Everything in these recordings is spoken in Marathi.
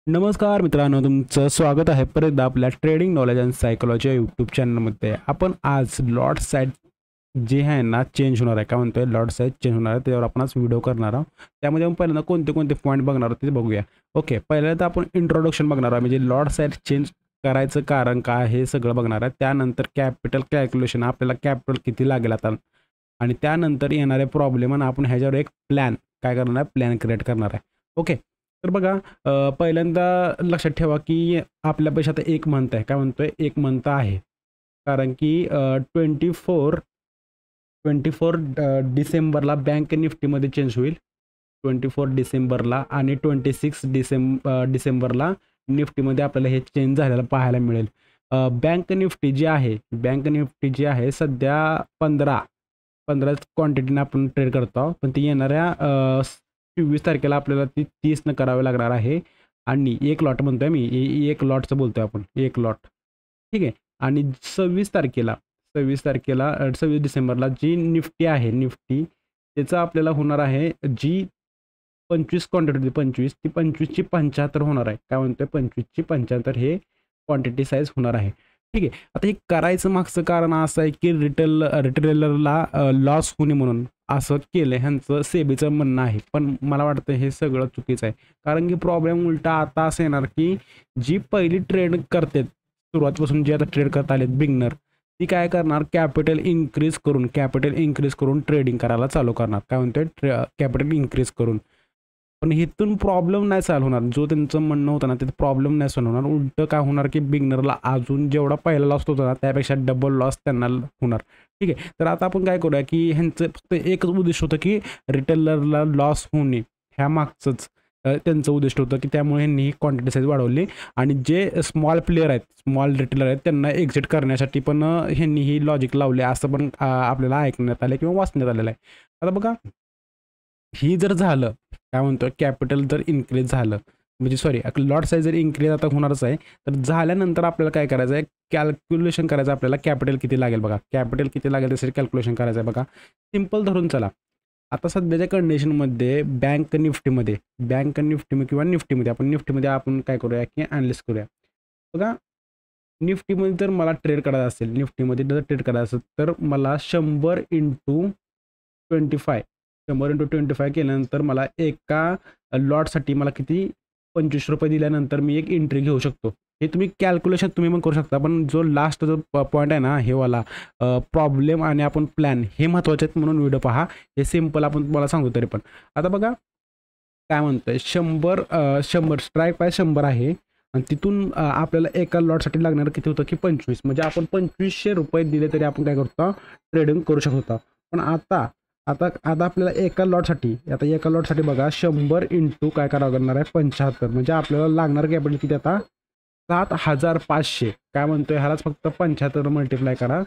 नमस्कार मित्रांनो, तुमचं स्वागत आहे परत एकदा आपल्या ट्रेडिंग नॉलेज अँड सायकोलॉजी या यूट्यूब चॅनलमध्ये. आपण आज लॉट साईज जे आहे ना चेंज होणार आहे, काय म्हणतोय लॉट साईज चेंज होणार आहे त्यावर आपण आज व्हिडिओ करणार आहोत. त्यामध्ये आपण पहिल्यांदा कोणते कोणते पॉईंट बघणार आहोत ते बघूया. ओके, पहिल्यांदा आपण इंट्रोडक्शन बघणार आहोत, म्हणजे लॉट साईज चेंज करायचं कारण काय हे सगळं बघणार आहे. त्यानंतर कॅपिटल कॅल्क्युलेशन, आपल्याला कॅपिटल किती लागेल आता, आणि त्यानंतर येणारे प्रॉब्लेम आणि आपण ह्याच्यावर एक प्लॅन काय करणार आहे, प्लॅन क्रिएट करणार आहे. ओके, तर बघा, पहिल्यांदा लक्षात ठेवा की आपल्या पैसे आता एक मंथ आहे, काय म्हणतोय एक मंथ आहे, कारण की 24 डिसेंबरला बँक निफ्टीमध्ये चेंज होईल. 24 डिसेंबरला आणि 26 डिसेंबरला निफ्टीमध्ये आपल्याला हे चेंज झालेलं पाहायला मिळेल. बँक निफ्टी जी आहे सध्या 15 क्वांटिटीने आपण ट्रेड करतो आहोत, पण ती येणाऱ्या 24 तारखेला आपल्याला ती 30 करावे लागणार आहे. आणि एक लॉट म्हणतोय मी, एक लॉटचं बोलतोय आपण, एक लॉट, ठीक आहे. आणि 26 डिसेंबरला जी निफ्टी आहे, निफ्टी त्याचं आपल्याला होणार आहे, जी 25 क्वांटिटी होती, 25 ती 25ची 75 होणार आहे. काय म्हणतोय 25ची 75 हे क्वांटिटी साईज होणार आहे, ठीक आहे. आता हे करायचं मागचं कारण असं आहे की रिटेलरला लॉस होणे म्हणून असं केलं, ह्यांचं सेबीचं म्हणणं आहे. पण मला वाटतं हे सगळं चुकीचं आहे, कारण की प्रॉब्लेम उलटा आता असं येणार की जी पहिली ट्रेड करते, सुरुवातीपासून जे आता ट्रेड करत आलेत बिगनर, ती काय करणार, कॅपिटल इन्क्रीज करून ट्रेडिंग करायला चालू करणार. काय म्हणतोय कॅपिटल इन्क्रीज करून. पण इथून प्रॉब्लेम नाही सॉल्व्ह होणार, जो त्यांचं म्हणणं होतं ना तिथे प्रॉब्लेम नाही सॉल्व्ह होणार. उलटं काय होणार की बिगनरला अजून जेवढा पहिला लॉस होता ना त्यापेक्षा डबल लॉस त्यांना होणार, ठीक आहे. तर आता आपण काय करूया की ह्यांचं फक्त एकच उद्दिष्ट होतं की रिटेलरला लॉस होणे, ह्या मागचंच त्यांचं उद्दिष्ट होतं की त्यामुळे ह्यांनी ही क्वांटिटी साईज वाढवली. आणि जे स्मॉल प्लेयर आहेत, स्मॉल रिटेलर आहेत, त्यांना एक्झिट करण्यासाठी पण ह्यांनी ही लॉजिक लावले, असं पण आपल्याला ऐकण्यात आलं किंवा वाचण्यात आलेलं आहे. आता बघा, ही जर झालं, काय म्हणतो कॅपिटल जर इन्क्रीज झालं, म्हणजे सॉरी लॉट साईज जर इन्क्रीज आता होणारच आहे, तर झाल्यानंतर आपल्याला काय करायचं आहे, कॅल्क्युलेशन करायचं आपल्याला कॅपिटल किती लागेल. बघा कॅपिटल किती लागेल त्यासाठी कॅल्क्युलेशन करायचं आहे. बघा सिम्पल धरून चला. आता सध्याच्या कंडिशनमध्ये बँक निफ्टी किंवा निफ्टीमध्ये आपण काय करूया की ॲनालिसिस करूया. बघा, निफ्टीमध्ये जर मला ट्रेड करायचं असेल, निफ्टीमध्ये जर ट्रेड करायचं असेल तर मला 100 × 25 केल्यानंतर मला एका लॉटसाठी मला किती ₹25 दिल्यानंतर मी एक एंट्री घेऊ शकतो. हे तुम्ही कॅल्क्युलेशन तुम्ही पण करू शकता, पण जो लास्ट जो पॉईंट आहे ना, हे वाला प्रॉब्लेम आणि आपण प्लॅन हे महत्त्वाचे आहेत, म्हणून व्हिडिओ पहा. हे सिम्पल आपण तुम्हाला सांगतो तरी पण. आता बघा काय म्हणतोय, 100 स्ट्राईक प्राईस 100 आहे, आणि तिथून आपल्याला एका लॉटसाठी लागणार किती होतं की 25, म्हणजे आपण ₹2500 दिले तरी आपण काय करतो, ट्रेडिंग करू शकतो. पण आता आता आता आपल्याला एका लॉटसाठी बघा 100 इंटू काय करावं लागणार आहे 75, म्हणजे आपल्याला लागणार कॅपिटल किती आता 7500. काय म्हणतोय ह्यालाच फक्त 75 मल्टिप्लाय करा,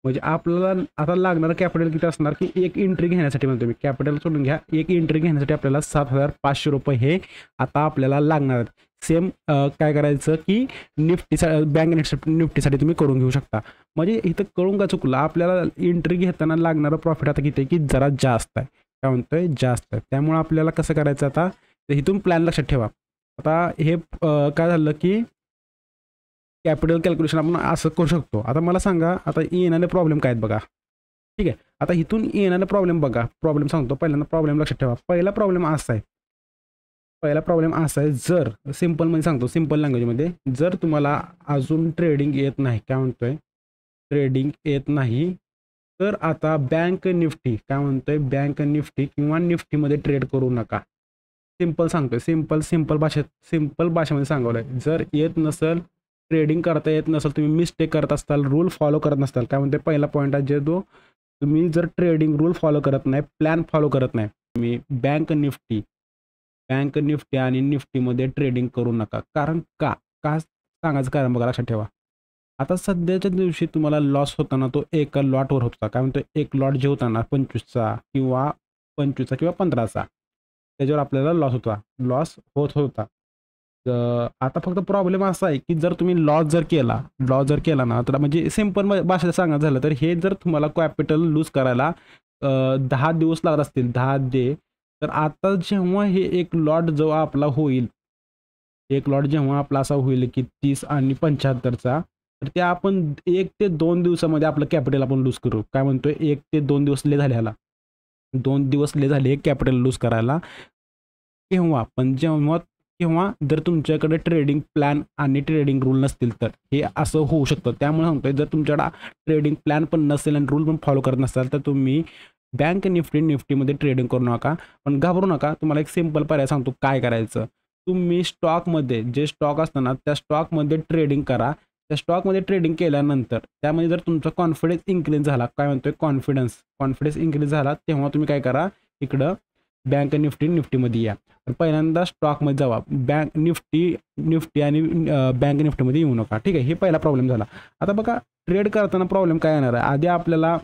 म्हणजे आपल्याला आता लागणारं कॅपिटल किती असणार की एक एंट्री घेण्यासाठी, म्हणतो मी कॅपिटल सोडून घ्या, एक एंट्री घेण्यासाठी आपल्याला ₹7500 हे आता आपल्याला लागणार आहेत. सेम काय करायचं की बँक निफ्टीसाठी तुम्ही करून घेऊ शकता. म्हणजे इथं कळून का चुकलं, आपल्याला एंट्री घेताना लागणारं प्रॉफिट आता किती आहे की जरा जास्त आहे. काय म्हणतोय जास्त आहे, त्यामुळे आपल्याला कसं करायचं आता, तर इथून प्लॅन लक्षात ठेवा. आता हे काय झालं की कॅपिटल कॅल्क्युलेशन आपण असं करू शकतो. आता मला सांगा, आता येणारे प्रॉब्लेम काय आहेत बघा, ठीक आहे. आता इथून येणारे प्रॉब्लेम बघा, प्रॉब्लेम सांगतो. पहिल्यांदा प्रॉब्लेम लक्षात ठेवा. पहिला प्रॉब्लेम असा आहे, जर सिम्पलमध्ये सांगतो, सिम्पल लँग्वेजमध्ये, जर तुम्हाला अजून ट्रेडिंग येत नाही, काय म्हणतोय ट्रेडिंग येत नाही, तर आता बँक निफ्टी बँक निफ्टी किंवा निफ्टीमध्ये ट्रेड करू नका. सिम्पल सांगतोय, सिम्पल भाषेमध्ये सांगवलंय. जर येत नसेल, ट्रेडिंग करता येत नसेल, तुम्ही मिस्टेक करत असताल, रूल फॉलो करत नसताल, काय म्हणते पहिला पॉईंट आहे, जे तो तुम्ही जर ट्रेडिंग रूल फॉलो करत नाही, प्लॅन फॉलो करत नाही, तुम्ही बँक निफ्टी आणि निफ्टीमध्ये ट्रेडिंग करू नका. कारण का सांगायचं कारण बघा, लक्षात ठेवा. आता सध्याच्या दिवशी तुम्हाला लॉस होताना तो एका लॉटवर होता. काय म्हणतो, एक लॉट जे होता ना 25चा किंवा 15चा, त्याच्यावर आपल्याला लॉस होत होता. आता फक्त प्रॉब्लेम असा आहे की जर तुम्ही लॉस जर केला ना, तर म्हणजे सिम्पल भाषेत सांगायचं झालं तर, हे जर तुम्हाला कॅपिटल लूज करायला 10 दिवस लागत असतील, 10 डे, तर आता जेव्हा हे एक लॉट जो आपला होईल, एक लॉट जेव्हा आपला असा होईल की 30 आणि 75चा, तर ते आपण 1 ते 2 दिवसामध्ये आपलं कॅपिटल आपण लूज करू. काय म्हणतोय 1 ते 2 दिवस ले झाले ह्याला. 2 दिवस ले झाले कॅपिटल लूज करायला. केव्हा? पण जेव्हा किंवा जर तुमच्याकडे ट्रेडिंग प्लॅन आणि ट्रेडिंग रूल नसतील तर हे असं होऊ शकतं. त्यामुळे सांगतोय जर तुमच्याकडे ट्रेडिंग प्लॅन पण नसेल आणि रूल पण फॉलो करत नसाल तर तुम्ही बँक निफ्टीमध्ये ट्रेडिंग करू नका. पण घाबरू नका. तुम्हाला एक सिंपल पर्याय सांगतो काय करायचं. तुम्ही स्टॉकमध्ये जे स्टॉक असताना त्या स्टॉकमध्ये ट्रेडिंग करा. त्या स्टॉकमध्ये ट्रेडिंग केल्यानंतर त्यामध्ये जर तुमचा कॉन्फिडन्स इन्क्रीज झाला, काय म्हणतोय कॉन्फिडन्स इन्क्रीज झाला, तेव्हा तुम्ही काय करा, इकडं बँक निफ्टीमध्ये या. तर पहिल्यांदा स्टॉकमध्ये जावा. बँक निफ्टी आणि बँक निफ्टीमध्ये येऊ नका. ठीक आहे, हे पहिला प्रॉब्लेम झाला. आता बघा ट्रेड करताना प्रॉब्लेम काय येणार आहे. आधी आपल्याला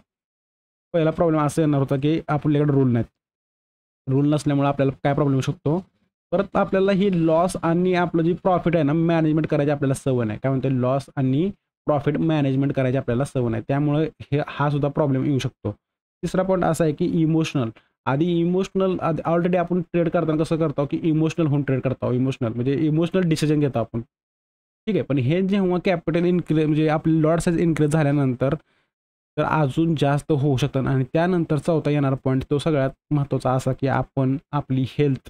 पहिला प्रॉब्लेम असं येणार होता की आपल्याकडे रूल नाहीत. रूल नसल्यामुळे आपल्याला काय प्रॉब्लेम होऊ शकतो. परत आपल्याला ही लॉस आणि आपलं जे प्रॉफिट आहे ना मॅनेजमेंट करायची आपल्याला सवय नाही. काय म्हणते लॉस आणि प्रॉफिट मॅनेजमेंट करायची आपल्याला सवय नाही. त्यामुळे हा सुद्धा प्रॉब्लेम येऊ शकतो. तिसरा पॉईंट असा आहे की इमोशनल ऑलरेडी आपण ट्रेड करताना कसं करतो की इमोशनल होऊन ट्रेड करतो. इमोशनल म्हणजे इमोशनल डिसिजन घेतो आपण. ठीक आहे, पण हे जेव्हा कॅपिटल इन्क्रीज म्हणजे आपली लॉट साईज इन्क्रीज झाल्यानंतर तर अजून जास्त होऊ शकतं. आणि त्यानंतर चौथा येणारा पॉईंट तो सगळ्यात महत्त्वाचा असा की आपण आपली हेल्थ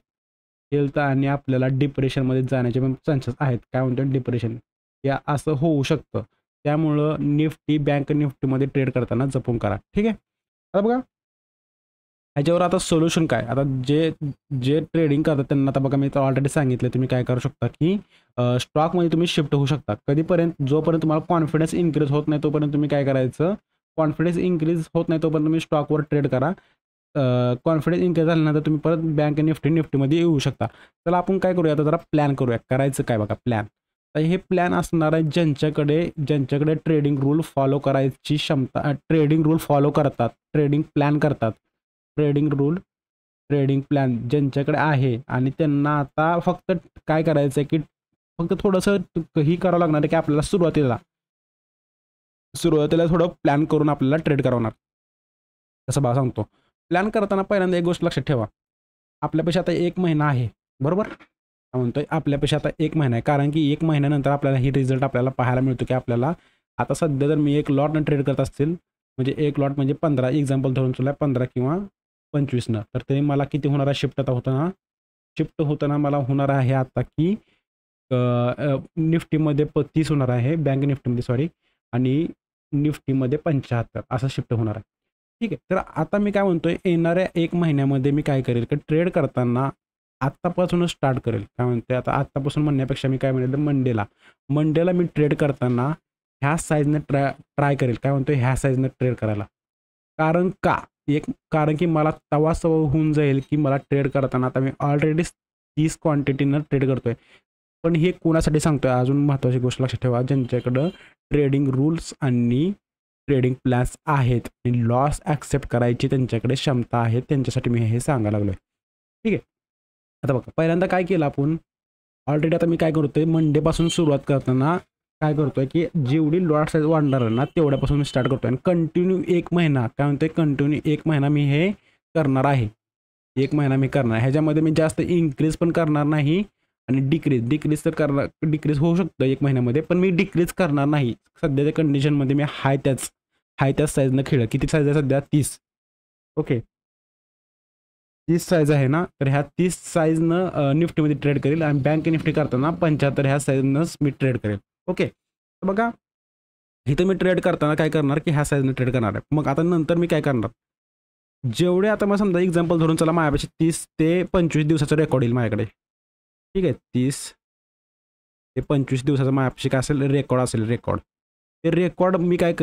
आणि आपल्याला डिप्रेशनमध्ये जाण्याचे पण चान्सेस आहेत. काय म्हणतात डिप्रेशन या असं होऊ शकतं. त्यामुळं बँक निफ्टीमध्ये ट्रेड करताना जपून करा. ठीक आहे, आता बघा ह्याच्यावर आता सोल्युशन काय. आता जे ट्रेडिंग करतात त्यांना आता बघा मी तर ऑलरेडी सांगितलं तुम्ही काय करू शकता की स्टॉकमध्ये तुम्ही शिफ्ट होऊ शकता. कधीपर्यंत जोपर्यंत तुम्हाला कॉन्फिडन्स इन्क्रीज होत नाही तोपर्यंत तुम्ही काय करायचं, कॉन्फिडन्स इन्क्रीज होत नाही तोपर्यंत तुम्ही स्टॉकवर ट्रेड करा. कॉन्फिडन्स इन्क्रीज झाल्यानंतर तुम्ही परत बँक निफ्टीमध्ये येऊ शकता. तर आपण काय करूया आता जरा प्लॅन करूया. करायचं काय बघा प्लॅन. तर हे प्लॅन असणार आहे ज्यांच्याकडे ट्रेडिंग रूल फॉलो करायची क्षमता, ट्रेडिंग रूल फॉलो करतात, ट्रेडिंग प्लॅन करतात. ट्रेडिंग प्लॅन ज्यांच्याकडे आहे आणि त्यांना आता फक्त काय करायचं आहे की फक्त थोडंसं ही करावं लागणार आहे की आपल्याला सुरुवातीला थोडं प्लॅन करून आपल्याला ट्रेड करावणार. कसं बघा सांगतो. प्लॅन करताना पहिल्यांदा एक गोष्ट लक्षात ठेवा. आपल्यापेक्षा आता 1 महिना आहे बरोबर. काय म्हणतोय आपल्यापेक्षा आता 1 महिना आहे. कारण की 1 महिन्यानंतर आपल्याला ही रिझल्ट आपल्याला पाहायला मिळतो की आपल्याला आता सध्या जर मी एक लॉटनं ट्रेड करत असतील म्हणजे एक लॉट म्हणजे 15 एक्झाम्पल धरून चला 15 किंवा 25 तर ते मला किती होणार आहे शिफ्ट होताना मला होणार आहे आता की निफ्टीमध्ये 30 होणार आहे. बँक निफ्टीमध्ये सॉरी आणि निफ्टीमध्ये 75 असं शिफ्ट होणार आहे. ठीक आहे, तर आता मी काय म्हणतोय येणाऱ्या 1 महिन्यामध्ये मी काय करेल की ट्रेड करताना आत्तापासूनच स्टार्ट करेल. काय म्हणते आता आत्तापासून म्हणण्यापेक्षा मी काय म्हणेल मंडेला मी ट्रेड करताना ह्या साईजनं ट्राय करेल. काय म्हणतोय ह्या साईजनं ट्रेड करायला. कारण की मला तवा सवय होऊन जाईल की मला ट्रेड करताना आता मी ऑलरेडी 30 क्वांटिटीनं ट्रेड करतोय. पण हे कोणासाठी सांगतोय अजून महत्त्वाची गोष्ट लक्षात ठेवा. ज्यांच्याकडं ट्रेडिंग रूल्स आणि ट्रेडिंग प्लॅन्स आहेत आणि लॉस ॲक्सेप्ट करायची त्यांच्याकडे क्षमता आहे त्यांच्यासाठी मी हे सांगायला लागलो आहे. ठीक आहे, आता बघा पहिल्यांदा काय केलं आपण ऑलरेडी. आता मी काय करतोय मंडेपासून सुरुवात करताना काय करतोय की जेवढी लॉट साईज वाढणार आहे ना तेवढ्यापासून मी स्टार्ट करतोय आणि कंटिन्यू 1 महिना काय म्हणतोय कंटिन्यू 1 महिना मी हे करणार आहे. 1 महिना मी करणार. ह्याच्यामध्ये मी जास्त इन्क्रीज पण करणार नाही आणि डिक्रीज होऊ शकतं 1 महिन्यामध्ये. पण मी डिक्रीज करणार नाही. सध्याच्या कंडिशनमध्ये मी हाय त्याच साईजनं खेळ. किती साईज आहे सध्या 30. ओके 30 साईज आहे ना. तर ह्या 30 साईजनं निफ्टीमध्ये ट्रेड करेल आणि बँक निफ्टी करताना 75 ह्या साईजनंच मी ट्रेड करेल. ओके, तर बघा इथं मी ट्रेड करताना काय करणार की ह्या साईजनं ट्रेड करणार आहे. मग आता नंतर मी काय करणार जेवढे आता मला समजा एक्झाम्पल धरून चला माझ्यापेक्षा 30 ते 25 दिवसाचं रेकॉर्ड येईल माझ्याकडे. ठीक आहे 30 ते 25 दिवसाचं माझ्यापाशी काय असेल रेकॉर्ड. ते रेकॉर्ड मी काय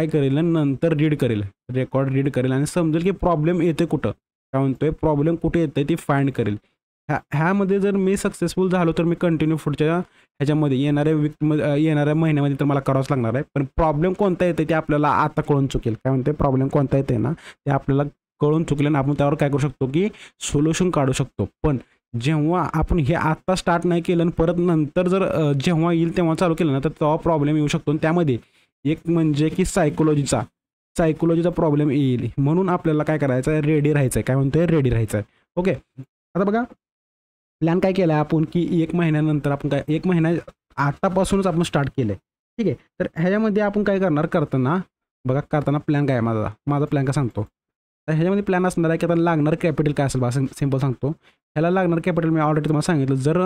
करेल नंतर रेकॉर्ड रीड करेल आणि समजेल की प्रॉब्लेम येते कुठं. काय म्हणतोय प्रॉब्लेम कुठे येते ती फाइंड करेल. ह्यामध्ये जर मी सक्सेसफुल झालो तर मी कंटिन्यू पुढच्या ह्याच्यामध्ये येणाऱ्या महिन्यामध्ये तर मला करावंच लागणार आहे. पण प्रॉब्लेम कोणता येते ते आपल्याला आता कळून चुकेल. काय म्हणते प्रॉब्लेम कोणता येते ना ते आपल्याला कळून चुकले आणि आपण त्यावर काय करू शकतो की सोल्युशन काढू शकतो. पण जेव्हा आपण हे आत्ता स्टार्ट नाही केलं आणि परत नंतर जर जेव्हा येईल तेव्हा चालू केलं ना तर तेव्हा प्रॉब्लेम येऊ शकतो. आणि त्यामध्ये एक म्हणजे की सायकोलॉजीचा प्रॉब्लेम येईल. म्हणून आपल्याला काय करायचं आहे रेडी राहायचं आहे. काय म्हणतोय रेडी राहायचं आहे. ओके, आता बघा प्लॅन काय केला आपण की 1 महिन्यानंतर आपण काय 1 महिना आतापासूनच आपण स्टार्ट केलं आहे. ठीक आहे. तर ह्याच्यामध्ये आपण काय करणार करताना बघा करताना प्लॅन काय आहे माझा प्लॅन काय सांगतो. तर ह्याच्यामध्ये प्लॅन असणार आहे की आता लागणार कॅपिटल काय असेल बघा सिंपल सांगतो. ह्याला लागणार कॅपिटल मी ऑलरेडी तुम्हाला सांगितलं. जर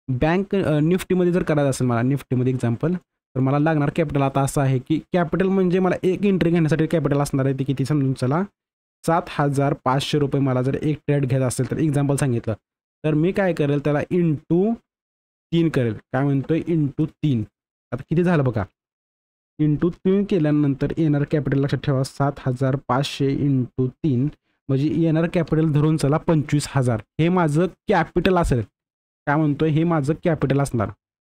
बँक निफ्टीमध्ये जर करायचं असेल मला निफ्टीमध्ये एक्झाम्पल तर मला लागणार कॅपिटल आता असं आहे की कॅपिटल म्हणजे मला एक एंट्री घेण्यासाठी कॅपिटल असणार आहे ते किती समजून चला 7,500 रुपये मला जर एक ट्रेड घ्यायचा असेल तर एक्झाम्पल सांगितलं तर मी काय करेल त्याला इंटू 3 करेल. काय म्हणतोय इंटू 3. आता किती झालं बघा इंटू 3 केल्यानंतर येणार कॅपिटल लक्षात ठेवा 7,500 इंटू 3 म्हणजे येणार कॅपिटल धरून चला 25,000 हे माझं कॅपिटल असेल. काय म्हणतोय हे माझं कॅपिटल असणार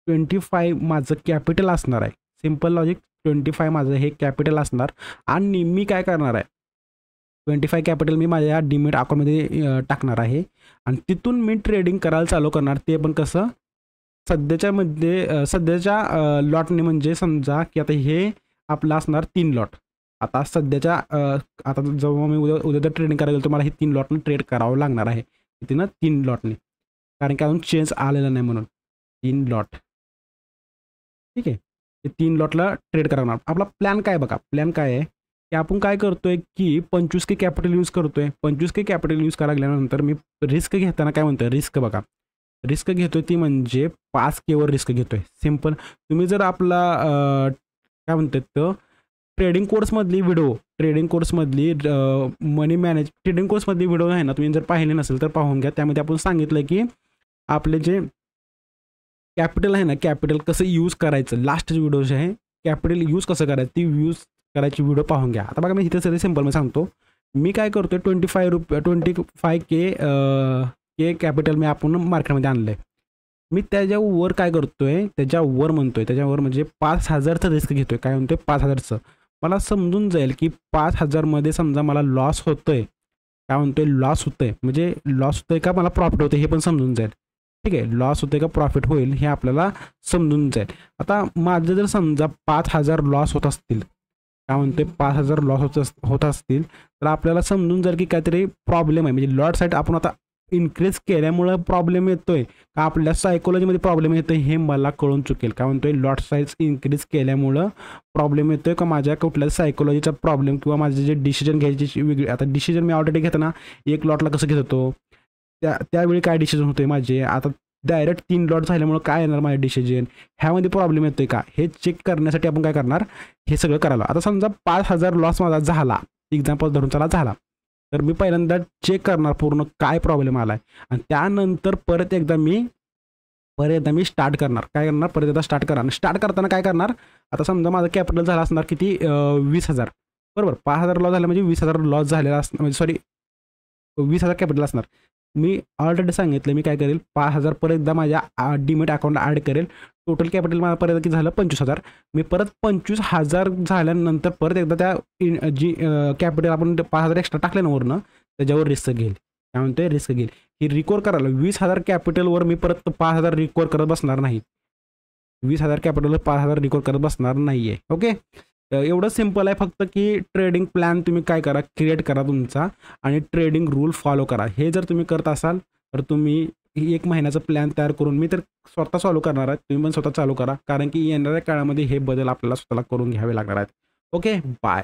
25 माझं कॅपिटल असणार आहे. सिम्पल लॉजिक 25 माझं हे कॅपिटल असणार आणि मी काय करणार आहे 25 कॅपिटल मी माझ्या डीमेट अकाउंटमध्ये टाकणार आहे आणि तिथून मी ट्रेडिंग करायला चालू करणार. ते पण कसं सध्याच्या लॉटने म्हणजे समजा की आता हे आपलं असणार 3 लॉट. आता सध्याच्या आता जेव्हा मी उद्या जर ट्रेडिंग करायला गेलो तर मला हे 3 लॉटने ट्रेड करावं लागणार आहे. किती ना 3 लॉटने कारण की अजून चेंज आलेला नाही म्हणून 3 लॉट. ठीक आहे. हे 3 लॉटला ट्रेड करणार. आपला प्लॅन काय बघा प्लॅन काय आहे की आपण काय करतोय की 25K कॅपिटल यूज करतोय. 25K कॅपिटल यूज करायला लागल्यानंतर मी रिस्क घेताना काय म्हणतोय रिस्क बघा रिस्क घेतोय ती म्हणजे 5K वर रिस्क घेतोय. सिम्पल तुम्ही जर आपला काय म्हणतात तर ट्रेडिंग कोर्समधली मनी मॅनेज ट्रेडिंग कोर्समधली व्हिडिओ आहे ना तुम्ही जर पाहिले नसेल तर पाहून घ्या. त्यामध्ये आपण सांगितलं की आपले जे कॅपिटल आहे ना कॅपिटल कसं यूज करायचं लास्ट व्हिडिओ जे आहे कॅपिटल यूज कसं करायचं ती यूज करायची व्हिडिओ पाहून घ्या. आता बघा मी इथे सगळे सिम्पल मी सांगतो. मी काय करतोय 25K कॅपिटल मी आपण मार्केटमध्ये आणलं आहे. मी त्याच्यावर काय करतोय त्याच्यावर म्हणजे 5,000चं रिस्क घेतोय. काय म्हणतोय 5,000चं मला समजून जाईल की 5,000मध्ये समजा मला लॉस होतोय. काय म्हणतोय लॉस होतोय म्हणजे लॉस होतोय का मला प्रॉफिट होतं हे पण समजून जाईल. ठीक आहे लॉस होते का प्रॉफिट होईल हे आपल्याला समजून जाईल. आता माझं जर समजा 5,000 लॉस होत असतील काय म्हणतोय 5,000 लॉस होत असतील तर आपल्याला समजून जाईल की काहीतरी प्रॉब्लेम आहे. म्हणजे लॉट साईड आपण आता इन्क्रीज केल्यामुळं प्रॉब्लेम येतोय का आपल्या सायकोलॉजीमध्ये प्रॉब्लेम येतोय हे मला कळून चुकेल. काय म्हणतोय लॉट साईज इन्क्रीज केल्यामुळं प्रॉब्लेम येतोय का माझ्या कुठल्या सायकोलॉजीचा प्रॉब्लेम किंवा माझे जे डिसिजन घ्यायची वेगळी. आता डिसिजन मी ऑलरेडी घेताना एक लॉटला कसं घेत होतो त्यावेळी काय डिसिजन होते माझे. आता डायरेक्ट 3 लॉट झाल्यामुळे काय येणार माझे डिसिजन ह्यामध्ये प्रॉब्लेम येतोय का हे चेक करण्यासाठी आपण काय करणार हे सगळं करायला. आता समजा 5,000 लॉस माझा झाला एक्झाम्पल धरून चला झाला तर मी पहिल्यांदा चेक करणार पूर्ण काय प्रॉब्लेम आला आहे आणि त्यानंतर परत एकदा मी स्टार्ट करणार. काय करणार परत एकदा स्टार्ट करणार. स्टार्ट करताना काय करणार आता समजा माझं कॅपिटल झाला असणार किती 20,000 बरोबर. 5,000 लॉस झाला म्हणजे 20,000 लॉस झालेला असणार म्हणजे सॉरी 20,000 कॅपिटल असणार. मी ऑलरेडी सांगितलं मी काय करेल 5,000 परत एकदा माझ्या डीमेट अकाउंटला ॲड करेल. टोटल कॅपिटल मला परत किती झालं 25,000. मी परत 25,000 झाल्यानंतर परत एकदा त्या जी कॅपिटल आपण 5,000 एक्स्ट्रा टाकले ना वरनं त्याच्यावर रिस्क घेईल. काय म्हणतोय रिस्क घेईल ही रिकवर करायला 20,000 कॅपिटलवर मी परत 5,000 रिकवर करत बसणार नाही. 20,000 कॅपिटलवर 5,000 रिकवर करत बसणार नाही आहे. ओके एवढं सिम्पल आहे फक्त की ट्रेडिंग प्लॅन तुम्ही काय करा क्रिएट करा तुमचा आणि ट्रेडिंग रूल फॉलो करा. हे जर तुम्ही करत असाल तर तुम्ही 1 महिन्याचा प्लॅन तयार करून मी तर स्वतः चालू करणार आहे. तुम्ही पण स्वतः चालू करा कारण की येणाऱ्या काळामध्ये हे बदल आपल्याला स्वतःला करून घ्यावे लागणार आहेत. Okay bye.